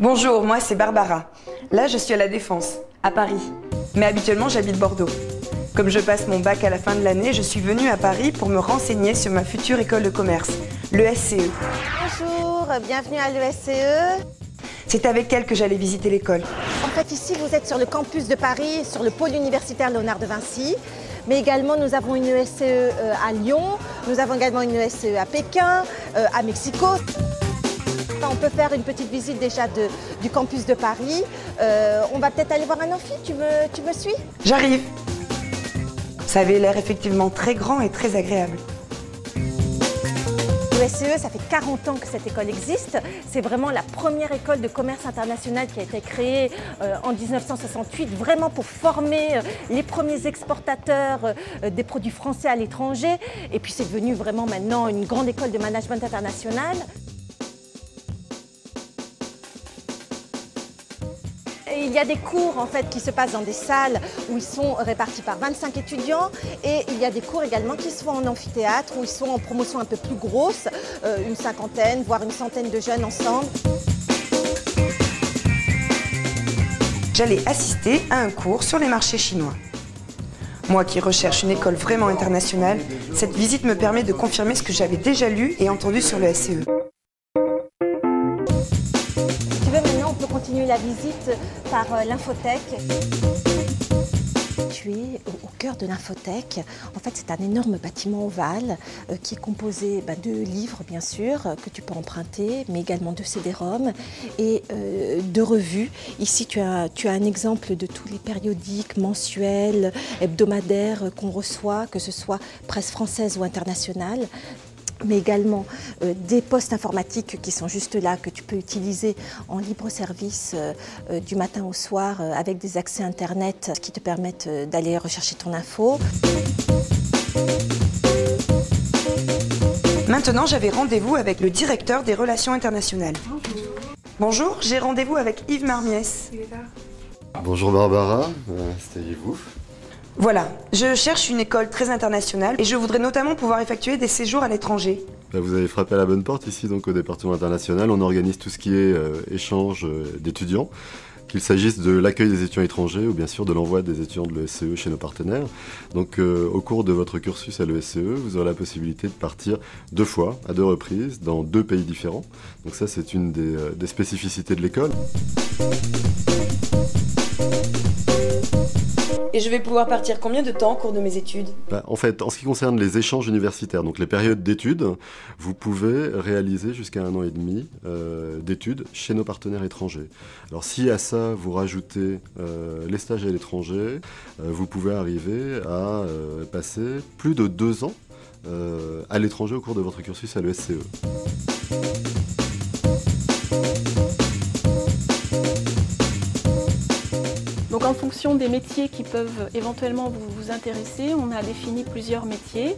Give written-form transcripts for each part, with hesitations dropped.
Bonjour, moi c'est Barbara. Là, je suis à La Défense, à Paris. Mais habituellement, j'habite Bordeaux. Comme je passe mon bac à la fin de l'année, je suis venue à Paris pour me renseigner sur ma future école de commerce, l'ESCE. Bonjour, bienvenue à l'ESCE. C'est avec elle que j'allais visiter l'école. En fait, ici, vous êtes sur le campus de Paris, sur le pôle universitaire Léonard de Vinci. Mais également, nous avons une ESCE à Lyon, nous avons également une ESCE à Pékin, à Mexico. On peut faire une petite visite déjà du campus de Paris. On va peut-être aller voir un amphi, tu me suis? J'arrive. Ça avait l'air effectivement très grand et très agréable. L'ESCE, ça fait 40 ans que cette école existe. C'est vraiment la première école de commerce international qui a été créée en 1968, vraiment pour former les premiers exportateurs des produits français à l'étranger. Et puis c'est devenu vraiment maintenant une grande école de management international. Il y a des cours en fait qui se passent dans des salles où ils sont répartis par 25 étudiants et il y a des cours également qui se font en amphithéâtre où ils sont en promotion un peu plus grosse, une cinquantaine voire une centaine de jeunes ensemble. J'allais assister à un cours sur les marchés chinois. Moi qui recherche une école vraiment internationale, cette visite me permet de confirmer ce que j'avais déjà lu et entendu sur le SCE. Maintenant, on peut continuer la visite par l'infothèque. Tu es au cœur de l'infothèque. En fait, c'est un énorme bâtiment ovale qui est composé de livres, bien sûr, que tu peux emprunter, mais également de CD-ROM et de revues. Ici, tu as un exemple de tous les périodiques mensuels, hebdomadaires qu'on reçoit, que ce soit presse française ou internationale, mais également des postes informatiques qui sont juste là, que tu peux utiliser en libre service du matin au soir avec des accès Internet qui te permettent d'aller rechercher ton info. Maintenant, j'avais rendez-vous avec le directeur des relations internationales. Bonjour, j'ai rendez-vous avec Yves Marmiès. Bonjour Barbara, installez-vous. Voilà, je cherche une école très internationale et je voudrais notamment pouvoir effectuer des séjours à l'étranger. Vous avez frappé à la bonne porte ici donc au département international. On organise tout ce qui est échange d'étudiants, qu'il s'agisse de l'accueil des étudiants étrangers ou bien sûr de l'envoi des étudiants de l'ESCE chez nos partenaires. Donc au cours de votre cursus à l'ESCE, vous aurez la possibilité de partir 2 fois, à 2 reprises, dans 2 pays différents. Donc ça c'est une des spécificités de l'école. Et je vais pouvoir partir combien de temps au cours de mes études? En fait, en ce qui concerne les échanges universitaires, donc les périodes d'études, vous pouvez réaliser jusqu'à 1 an et demi d'études chez nos partenaires étrangers. Alors si à ça vous rajoutez les stages à l'étranger, vous pouvez arriver à passer plus de 2 ans à l'étranger au cours de votre cursus à l'ESCE. Donc en fonction des métiers qui peuvent éventuellement vous intéresser, on a défini plusieurs métiers.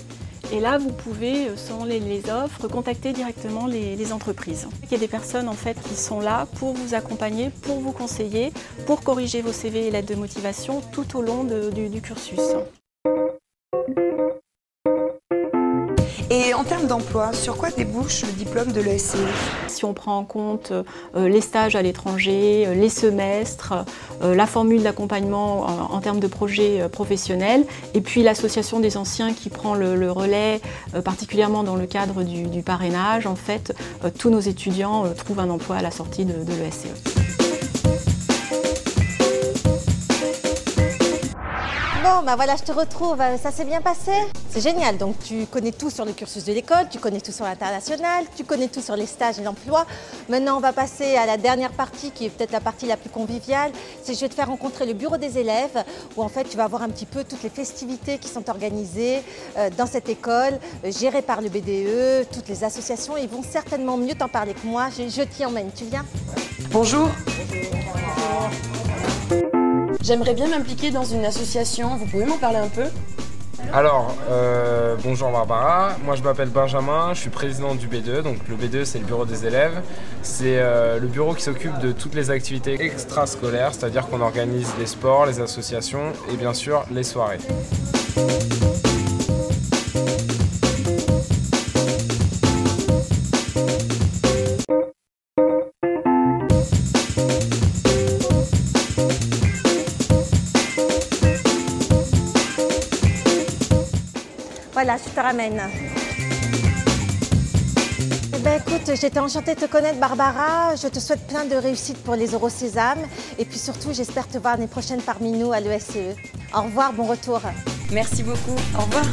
Et là, vous pouvez, selon les offres, contacter directement les entreprises. Il y a des personnes en fait qui sont là pour vous accompagner, pour vous conseiller, pour corriger vos CV et lettres de motivation tout au long du cursus. Et en termes d'emploi, sur quoi débouche le diplôme de l'ESCE? Si on prend en compte les stages à l'étranger, les semestres, la formule d'accompagnement en termes de projets professionnels, et puis l'association des anciens qui prend le relais, particulièrement dans le cadre du parrainage, en fait, tous nos étudiants trouvent un emploi à la sortie de l'ESCE. Bon, voilà, je te retrouve. Ça s'est bien passé? C'est génial. Donc, tu connais tout sur le cursus de l'école, tu connais tout sur l'international, tu connais tout sur les stages et l'emploi. Maintenant, on va passer à la dernière partie, qui est peut-être la partie la plus conviviale. C'est que je vais te faire rencontrer le bureau des élèves, où en fait, tu vas voir un petit peu toutes les festivités qui sont organisées dans cette école, gérée par le BDE, toutes les associations. Ils vont certainement mieux t'en parler que moi. Je t'y emmène. Tu viens? Bonjour. J'aimerais bien m'impliquer dans une association, vous pouvez m'en parler un peu? Alors, bonjour Barbara, moi je m'appelle Benjamin, je suis président du BDE, donc le BDE c'est le bureau des élèves. C'est le bureau qui s'occupe de toutes les activités extrascolaires, c'est-à-dire qu'on organise les sports, les associations et bien sûr les soirées. Voilà, je te ramène. Eh ben, écoute, j'étais enchantée de te connaître, Barbara. Je te souhaite plein de réussite pour les Eurosésame. Et puis surtout, j'espère te voir l'année prochaine parmi nous à l'ESCE. Au revoir, bon retour. Merci beaucoup. Au revoir.